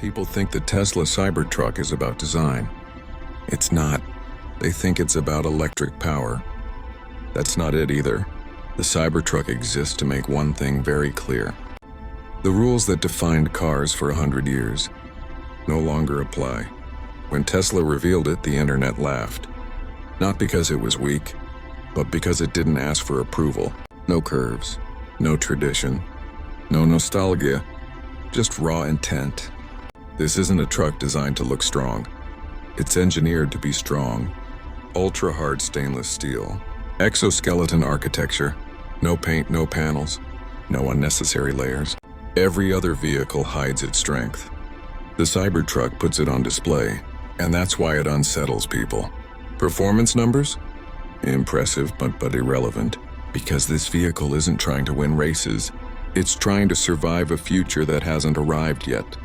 People think the Tesla Cybertruck is about design. It's not. They think it's about electric power. That's not it either. The Cybertruck exists to make one thing very clear. The rules that defined cars for 100 years no longer apply. When Tesla revealed it, the internet laughed. Not because it was weak, but because it didn't ask for approval. No curves, no tradition, no nostalgia, just raw intent. This isn't a truck designed to look strong. It's engineered to be strong. Ultra-hard stainless steel. Exoskeleton architecture. No paint, no panels. No unnecessary layers. Every other vehicle hides its strength. The Cybertruck puts it on display, and that's why it unsettles people. Performance numbers? Impressive, but irrelevant. Because this vehicle isn't trying to win races. It's trying to survive a future that hasn't arrived yet.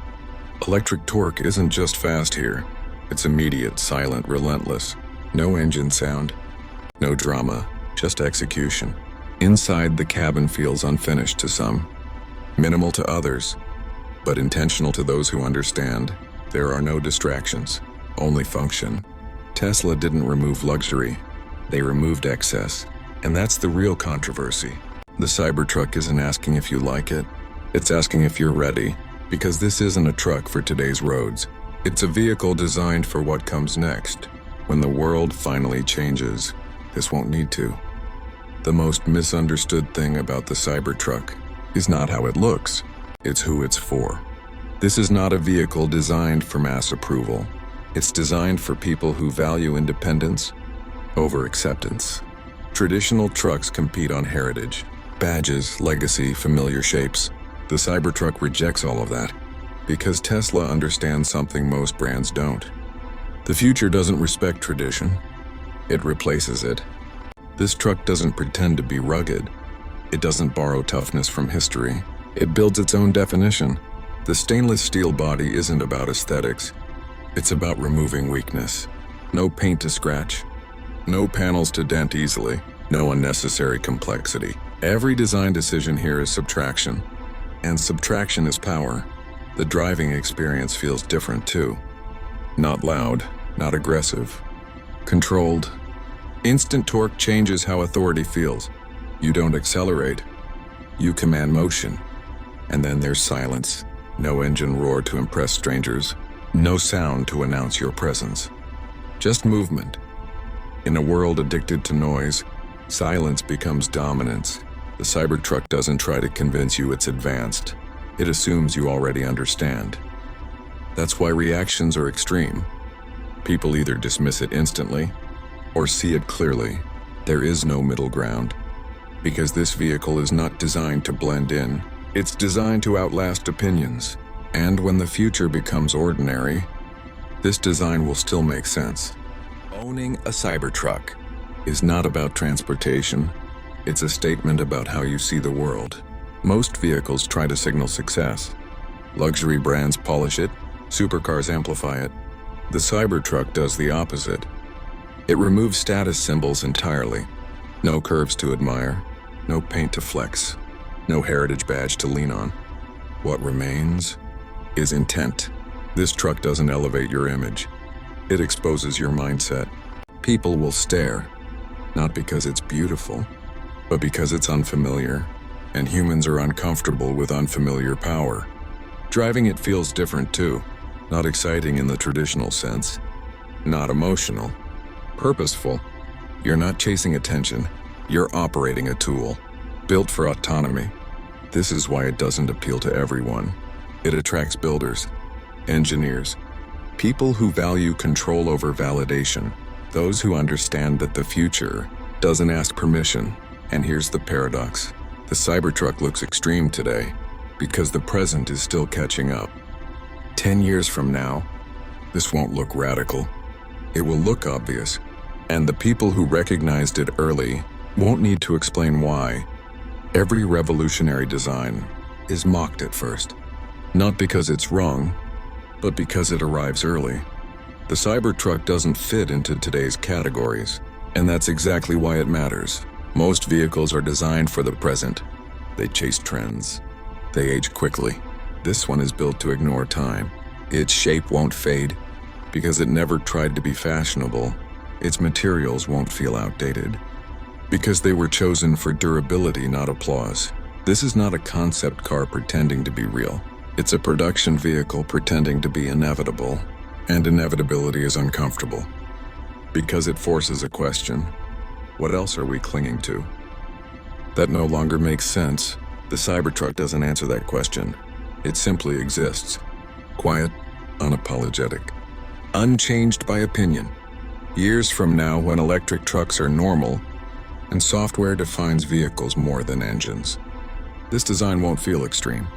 Electric torque isn't just fast here. It's immediate, silent, relentless. No engine sound. No drama, just execution. Inside, the cabin feels unfinished to some. Minimal to others, but intentional to those who understand. There are no distractions, only function. Tesla didn't remove luxury. They removed excess. And that's the real controversy. The Cybertruck isn't asking if you like it. It's asking if you're ready. Because this isn't a truck for today's roads. It's a vehicle designed for what comes next. When the world finally changes, this won't need to. The most misunderstood thing about the Cybertruck is not how it looks, it's who it's for. This is not a vehicle designed for mass approval. It's designed for people who value independence over acceptance. Traditional trucks compete on heritage, badges, legacy, familiar shapes. The Cybertruck rejects all of that, because Tesla understands something most brands don't. The future doesn't respect tradition, it replaces it. This truck doesn't pretend to be rugged. It doesn't borrow toughness from history. It builds its own definition. The stainless steel body isn't about aesthetics. It's about removing weakness. No paint to scratch. No panels to dent easily. No unnecessary complexity. Every design decision here is subtraction. And subtraction is power. The driving experience feels different too. Not loud, not aggressive. Controlled. Instant torque changes how authority feels. You don't accelerate. You command motion. And then there's silence. No engine roar to impress strangers. No sound to announce your presence. Just movement. In a world addicted to noise, silence becomes dominance. The Cybertruck doesn't try to convince you it's advanced. It assumes you already understand. That's why reactions are extreme. People either dismiss it instantly or see it clearly. There is no middle ground. Because this vehicle is not designed to blend in. It's designed to outlast opinions. And when the future becomes ordinary, this design will still make sense. Owning a Cybertruck is not about transportation. It's a statement about how you see the world. Most vehicles try to signal success. Luxury brands polish it, supercars amplify it. The Cybertruck does the opposite. It removes status symbols entirely. No curves to admire, no paint to flex, no heritage badge to lean on. What remains is intent. This truck doesn't elevate your image. It exposes your mindset. People will stare, not because it's beautiful, but because it's unfamiliar, and humans are uncomfortable with unfamiliar power. Driving it feels different too. Not exciting in the traditional sense. Not emotional. Purposeful. You're not chasing attention. You're operating a tool, built for autonomy. This is why it doesn't appeal to everyone. It attracts builders, engineers, people who value control over validation, those who understand that the future doesn't ask permission. And here's the paradox. The Cybertruck looks extreme today because the present is still catching up. 10 years from now, this won't look radical. It will look obvious. And the people who recognized it early won't need to explain why. Every revolutionary design is mocked at first. Not because it's wrong, but because it arrives early. The Cybertruck doesn't fit into today's categories, and that's exactly why it matters. Most vehicles are designed for the present. They chase trends. They age quickly. This one is built to ignore time. Its shape won't fade because it never tried to be fashionable. Its materials won't feel outdated because they were chosen for durability, not applause. This is not a concept car pretending to be real. It's a production vehicle pretending to be inevitable, and inevitability is uncomfortable because it forces a question. What else are we clinging to? That no longer makes sense. The Cybertruck doesn't answer that question. It simply exists. Quiet, unapologetic, unchanged by opinion. Years from now, when electric trucks are normal and software defines vehicles more than engines, this design won't feel extreme.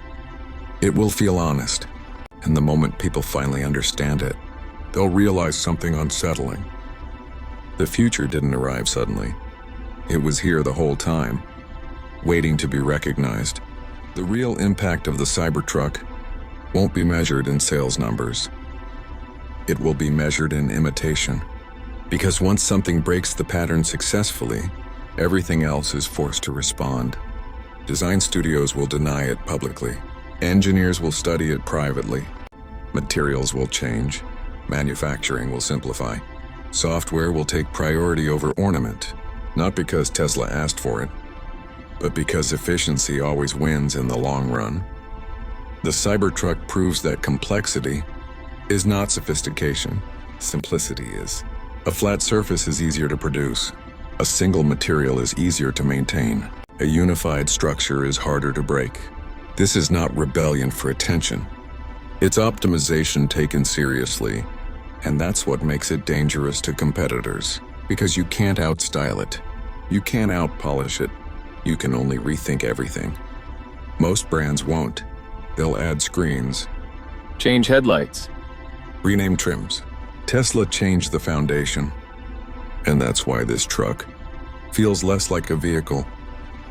It will feel honest. And the moment people finally understand it, they'll realize something unsettling. The future didn't arrive suddenly. It was here the whole time, waiting to be recognized. The real impact of the Cybertruck won't be measured in sales numbers. It will be measured in imitation. Because once something breaks the pattern successfully, everything else is forced to respond. Design studios will deny it publicly. Engineers will study it privately. Materials will change. Manufacturing will simplify. Software will take priority over ornament, not because Tesla asked for it, but because efficiency always wins in the long run. The Cybertruck proves that complexity is not sophistication. Simplicity is. A flat surface is easier to produce. A single material is easier to maintain. A unified structure is harder to break. This is not rebellion for attention. It's optimization taken seriously, and that's what makes it dangerous to competitors, because you can't outstyle it. You can't outpolish it. You can only rethink everything. Most brands won't. They'll add screens, Change headlights. rename trims. Tesla changed the foundation, and that's why this truck feels less like a vehicle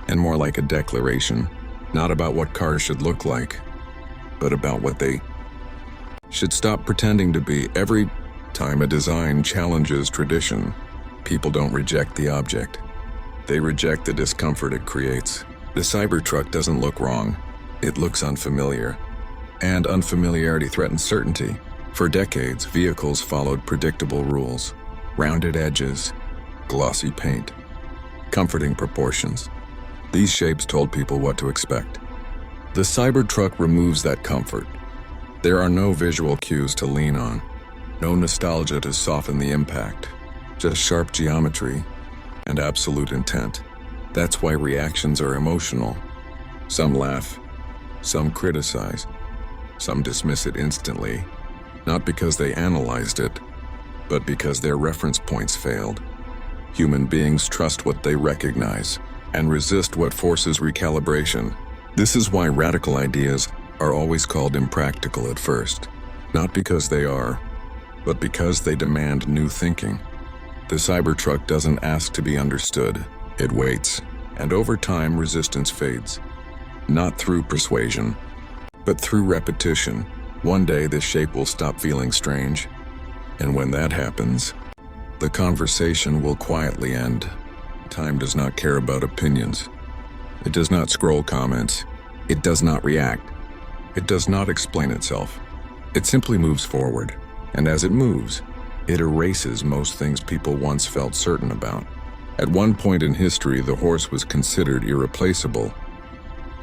and more like a declaration, not about what cars should look like, but about what they should stop pretending to be. Every time a design challenges tradition, people don't reject the object. They reject the discomfort it creates. The Cybertruck doesn't look wrong. It looks unfamiliar. And unfamiliarity threatens certainty. For decades, vehicles followed predictable rules. Rounded edges, glossy paint, comforting proportions. These shapes told people what to expect. The Cybertruck removes that comfort. There are no visual cues to lean on, no nostalgia to soften the impact, just sharp geometry and absolute intent. That's why reactions are emotional. Some laugh, some criticize, some dismiss it instantly, not because they analyzed it, but because their reference points failed. Human beings trust what they recognize and resist what forces recalibration. This is why radical ideas are always called impractical at first, not because they are, but because they demand new thinking. The Cybertruck doesn't ask to be understood. It waits, and over time resistance fades. Not through persuasion, but through repetition. One day this shape will stop feeling strange, and when that happens, the conversation will quietly end. Time does not care about opinions. It does not scroll comments. It does not react. It does not explain itself. It simply moves forward, and as it moves, it erases most things people once felt certain about. At one point in history, the horse was considered irreplaceable.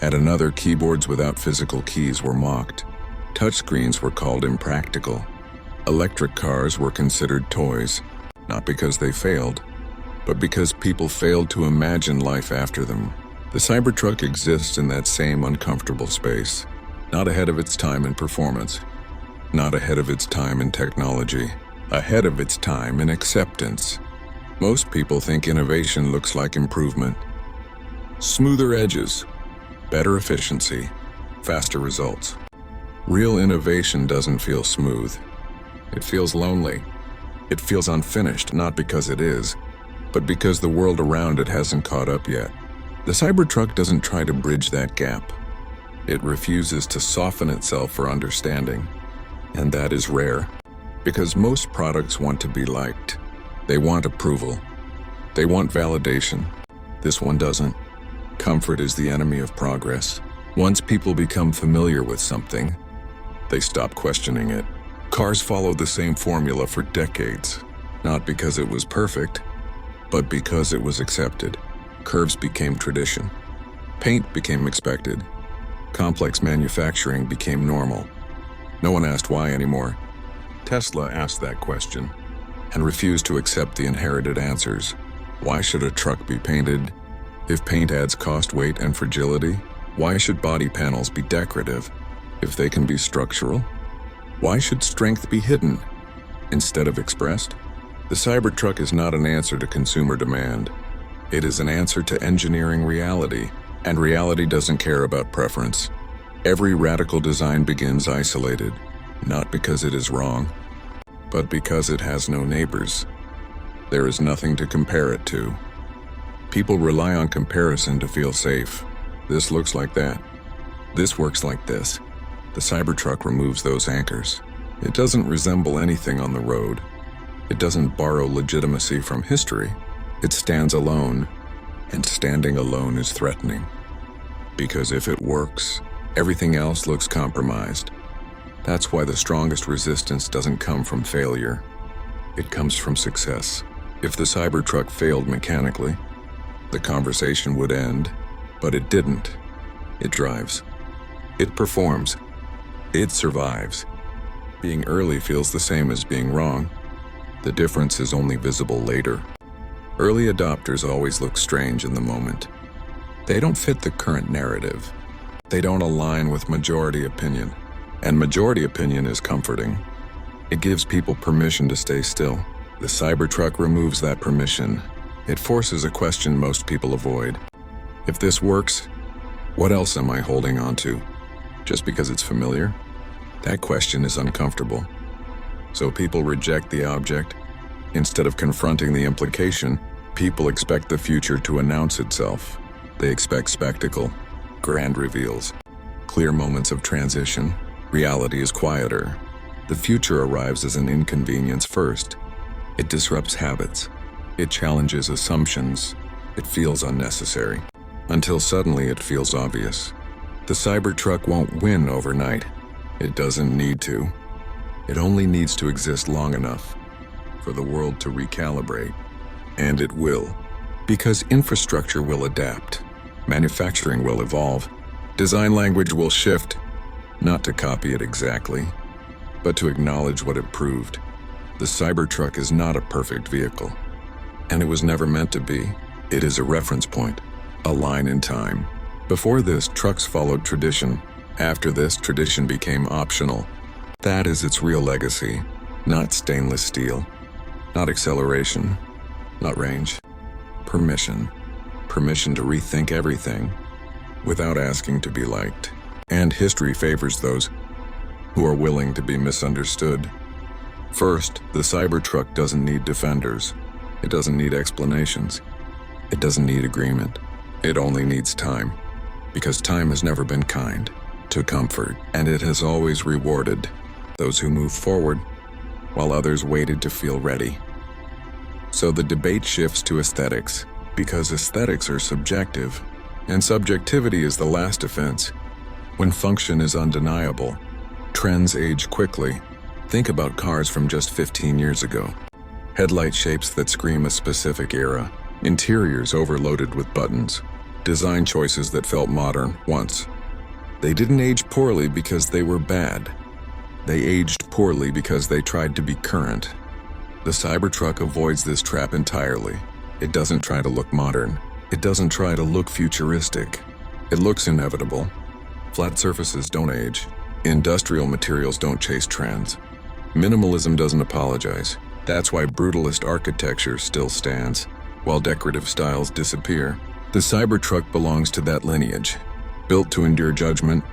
At another, keyboards without physical keys were mocked. Touchscreens were called impractical. Electric cars were considered toys, not because they failed, but because people failed to imagine life after them. The Cybertruck exists in that same uncomfortable space, not ahead of its time in performance, not ahead of its time in technology, ahead of its time in acceptance. Most people think innovation looks like improvement. Smoother edges, better efficiency, faster results. Real innovation doesn't feel smooth. It feels lonely. It feels unfinished, not because it is, but because the world around it hasn't caught up yet. The Cybertruck doesn't try to bridge that gap. It refuses to soften itself for understanding, and that is rare, because most products want to be liked. They want approval. They want validation. This one doesn't. Comfort is the enemy of progress. Once people become familiar with something, They stopped questioning it. Cars followed the same formula for decades, not because it was perfect, but because it was accepted. Curves became tradition. Paint became expected. Complex manufacturing became normal. No one asked why anymore. Tesla asked that question and refused to accept the inherited answers. Why should a truck be painted if paint adds cost, weight, and fragility? Why should body panels be decorative if they can be structural? Why should strength be hidden instead of expressed? The Cybertruck is not an answer to consumer demand. It is an answer to engineering reality, and reality doesn't care about preference. Every radical design begins isolated, not because it is wrong, but because it has no neighbors. There is nothing to compare it to. People rely on comparison to feel safe. This looks like that. This works like this. The Cybertruck removes those anchors. It doesn't resemble anything on the road. It doesn't borrow legitimacy from history. It stands alone, and standing alone is threatening. Because if it works, everything else looks compromised. That's why the strongest resistance doesn't come from failure. It comes from success. If the Cybertruck failed mechanically, the conversation would end, but it didn't. It drives. It performs. It survives. Being early feels the same as being wrong. The difference is only visible later. Early adopters always look strange in the moment. They don't fit the current narrative. They don't align with majority opinion. And majority opinion is comforting. It gives people permission to stay still. The Cybertruck removes that permission. It forces a question most people avoid. If this works, what else am I holding on to? Just because it's familiar? That question is uncomfortable. So people reject the object. Instead of confronting the implication, people expect the future to announce itself. They expect spectacle, grand reveals, clear moments of transition. Reality is quieter. The future arrives as an inconvenience first. It disrupts habits. It challenges assumptions. It feels unnecessary. Until suddenly it feels obvious. The Cybertruck won't win overnight. It doesn't need to. It only needs to exist long enough for the world to recalibrate. And it will. Because infrastructure will adapt. Manufacturing will evolve. Design language will shift. Not to copy it exactly, but to acknowledge what it proved. The Cybertruck is not a perfect vehicle, and it was never meant to be. It is a reference point, a line in time. Before this, trucks followed tradition. After this, tradition became optional. That is its real legacy. Not stainless steel, not acceleration, not range. Permission. Permission to rethink everything without asking to be liked. And history favors those who are willing to be misunderstood. First, the Cybertruck doesn't need defenders. It doesn't need explanations. It doesn't need agreement. It only needs time. Because time has never been kind to comfort, and it has always rewarded those who move forward while others waited to feel ready. So the debate shifts to aesthetics, because aesthetics are subjective, and subjectivity is the last offense. When function is undeniable, trends age quickly. Think about cars from just 15 years ago. Headlight shapes that scream a specific era, interiors overloaded with buttons, design choices that felt modern once. They didn't age poorly because they were bad. They aged poorly because they tried to be current. The Cybertruck avoids this trap entirely. It doesn't try to look modern. It doesn't try to look futuristic. It looks inevitable. Flat surfaces don't age. Industrial materials don't chase trends. Minimalism doesn't apologize. That's why brutalist architecture still stands, while decorative styles disappear. The Cybertruck belongs to that lineage, built to endure judgment,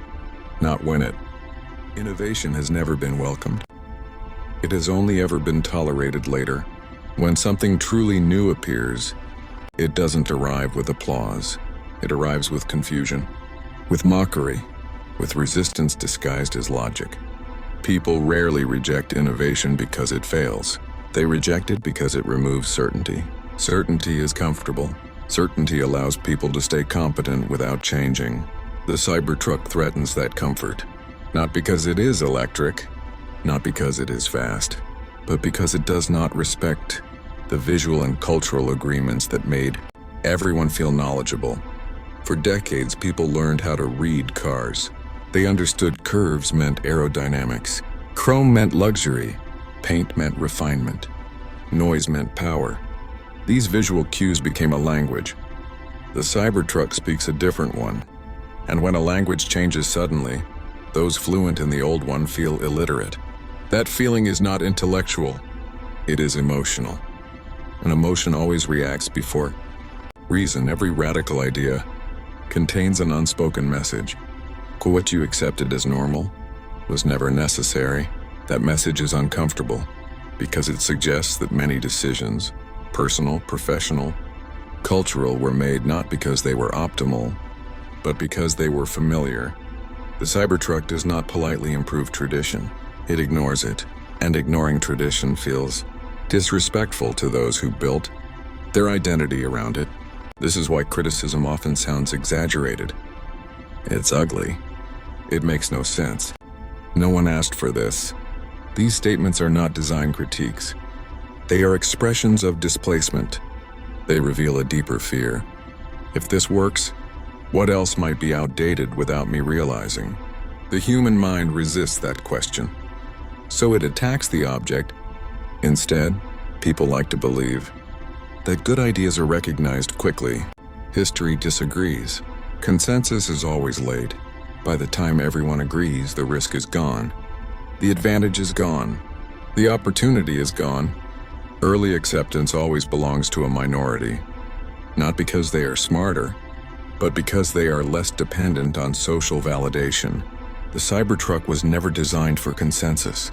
not win it. Innovation has never been welcomed. It has only ever been tolerated later. When something truly new appears, it doesn't arrive with applause. It arrives with confusion, with mockery, with resistance disguised as logic. People rarely reject innovation because it fails. They reject it because it removes certainty. Certainty is comfortable. Certainty allows people to stay competent without changing. The Cybertruck threatens that comfort. Not because it is electric, not because it is fast, but because it does not respect the visual and cultural agreements that made everyone feel knowledgeable. For decades, people learned how to read cars. They understood curves meant aerodynamics, chrome meant luxury, paint meant refinement, noise meant power. These visual cues became a language. The Cybertruck speaks a different one, and when a language changes suddenly, those fluent in the old one feel illiterate. That feeling is not intellectual, it is emotional. An emotion always reacts before reason. Every radical idea contains an unspoken message. What you accepted as normal was never necessary. That message is uncomfortable because it suggests that many decisions, personal, professional, cultural, were made not because they were optimal, but because they were familiar. The Cybertruck does not politely improve tradition. It ignores it, and ignoring tradition feels disrespectful to those who built their identity around it. This is why criticism often sounds exaggerated. It's ugly. It makes no sense. No one asked for this. These statements are not design critiques. They are expressions of displacement. They reveal a deeper fear. If this works, what else might be outdated without me realizing? The human mind resists that question, so it attacks the object. Instead, people like to believe that good ideas are recognized quickly. History disagrees. Consensus is always late. By the time everyone agrees, the risk is gone. The advantage is gone. The opportunity is gone. Early acceptance always belongs to a minority, not because they are smarter, but because they are less dependent on social validation. The Cybertruck was never designed for consensus.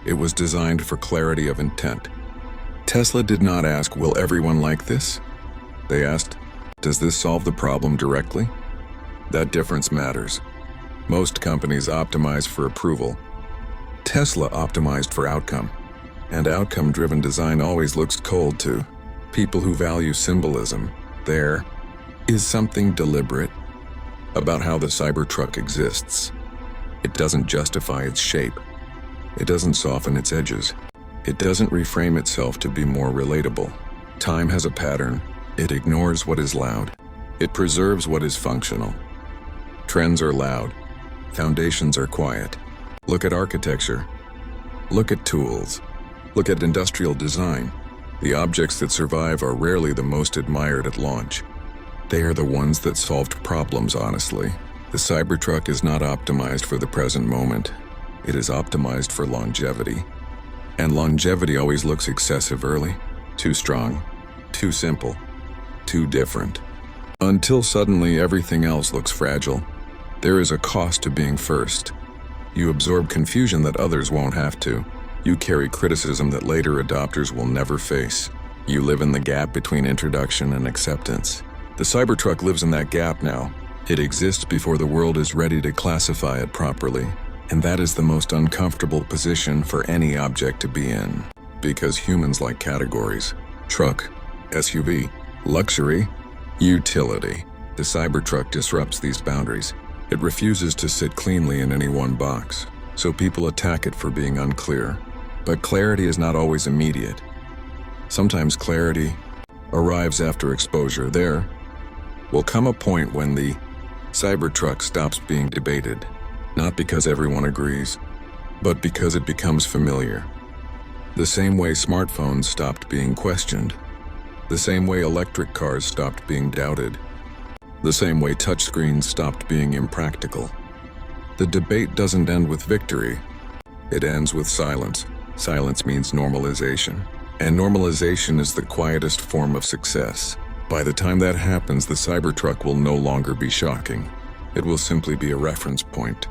It was designed for clarity of intent. Tesla did not ask, will everyone like this? They asked, does this solve the problem directly? That difference matters. Most companies optimize for approval. Tesla optimized for outcome. And outcome-driven design always looks cold to people who value symbolism. There is something deliberate about how the Cybertruck exists. It doesn't justify its shape. It doesn't soften its edges. It doesn't reframe itself to be more relatable. Time has a pattern. It ignores what is loud. It preserves what is functional. Trends are loud. Foundations are quiet. Look at architecture. Look at tools. Look at industrial design. The objects that survive are rarely the most admired at launch. They are the ones that solved problems honestly. The Cybertruck is not optimized for the present moment. It is optimized for longevity. And longevity always looks excessive early. Too strong. Too simple. Too different. Until suddenly everything else looks fragile. There is a cost to being first. You absorb confusion that others won't have to. You carry criticism that later adopters will never face. You live in the gap between introduction and acceptance. The Cybertruck lives in that gap now. It exists before the world is ready to classify it properly. And that is the most uncomfortable position for any object to be in. Because humans like categories. Truck, SUV, luxury, utility. The Cybertruck disrupts these boundaries. It refuses to sit cleanly in any one box, so people attack it for being unclear. But clarity is not always immediate. Sometimes clarity arrives after exposure. There will come a point when the Cybertruck stops being debated, not because everyone agrees, but because it becomes familiar. The same way smartphones stopped being questioned. The same way electric cars stopped being doubted. The same way touchscreens stopped being impractical. The debate doesn't end with victory. It ends with silence. Silence means normalization. And normalization is the quietest form of success. By the time that happens, the Cybertruck will no longer be shocking. It will simply be a reference point.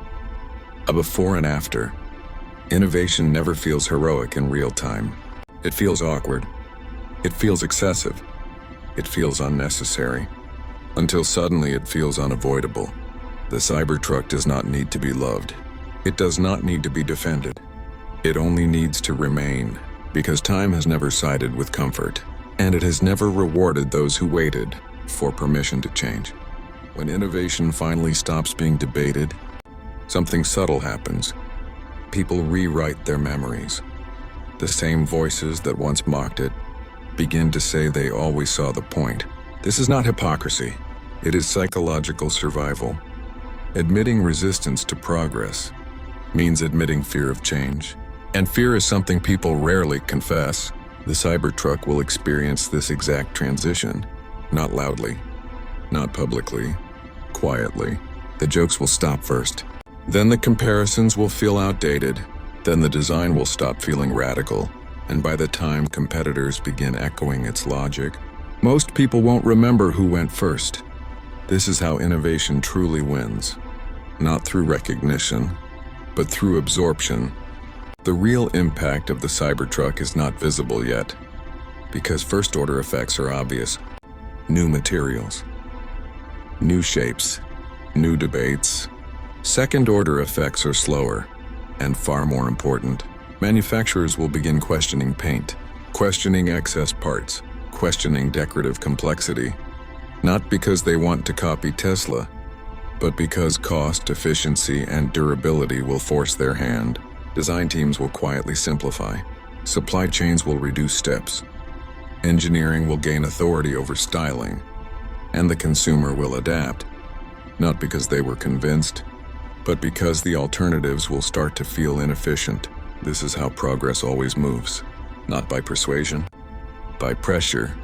A before and after. Innovation never feels heroic in real time. It feels awkward. It feels excessive. It feels unnecessary. Until suddenly it feels unavoidable. The Cybertruck does not need to be loved. It does not need to be defended. It only needs to remain, because time has never sided with comfort, and it has never rewarded those who waited for permission to change. When innovation finally stops being debated, something subtle happens. People rewrite their memories. The same voices that once mocked it begin to say they always saw the point. This is not hypocrisy. It is psychological survival. Admitting resistance to progress means admitting fear of change. And fear is something people rarely confess. The Cybertruck will experience this exact transition. Not loudly, not publicly, quietly. The jokes will stop first. Then the comparisons will feel outdated. Then the design will stop feeling radical. And by the time competitors begin echoing its logic, most people won't remember who went first. This is how innovation truly wins. Not through recognition, but through absorption. The real impact of the Cybertruck is not visible yet, because first-order effects are obvious. New materials, new shapes, new debates. Second-order effects are slower, and far more important. Manufacturers will begin questioning paint, questioning excess parts, questioning decorative complexity, not because they want to copy Tesla, but because cost, efficiency, and durability will force their hand. Design teams will quietly simplify. Supply chains will reduce steps. Engineering will gain authority over styling. And the consumer will adapt, not because they were convinced, but because the alternatives will start to feel inefficient. This is how progress always moves, not by persuasion, by pressure.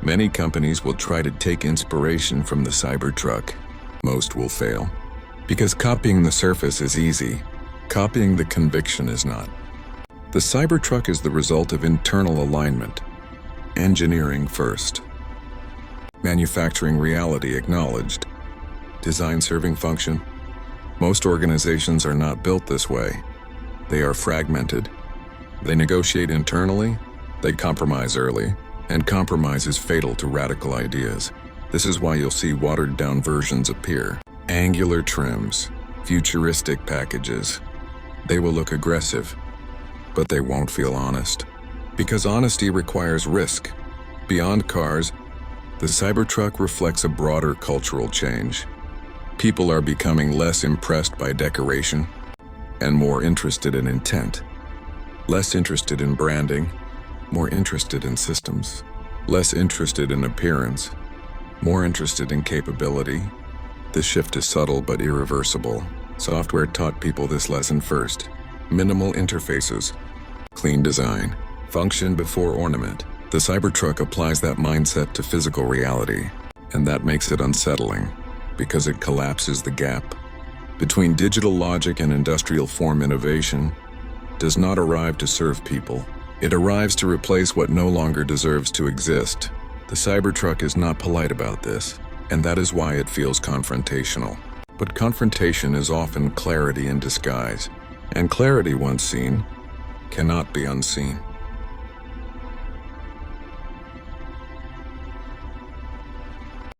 Many companies will try to take inspiration from the Cybertruck. Most will fail, because copying the surface is easy. Copying the conviction is not. The Cybertruck is the result of internal alignment. Engineering first. Manufacturing reality acknowledged. Design serving function. Most organizations are not built this way. They are fragmented. They negotiate internally, they compromise early, and compromise is fatal to radical ideas. This is why you'll see watered-down versions appear. Angular trims, futuristic packages. They will look aggressive, but they won't feel honest. Because honesty requires risk. Beyond cars, the Cybertruck reflects a broader cultural change. People are becoming less impressed by decoration and more interested in intent. Less interested in branding, more interested in systems. Less interested in appearance, more interested in capability. This shift is subtle but irreversible. Software taught people this lesson first. Minimal interfaces, clean design, function before ornament. The Cybertruck applies that mindset to physical reality, and that makes it unsettling, because it collapses the gap between digital logic and industrial form. Innovation does not arrive to serve people. It arrives to replace what no longer deserves to exist. The Cybertruck is not polite about this, and that is why it feels confrontational. But confrontation is often clarity in disguise, and clarity once seen cannot be unseen.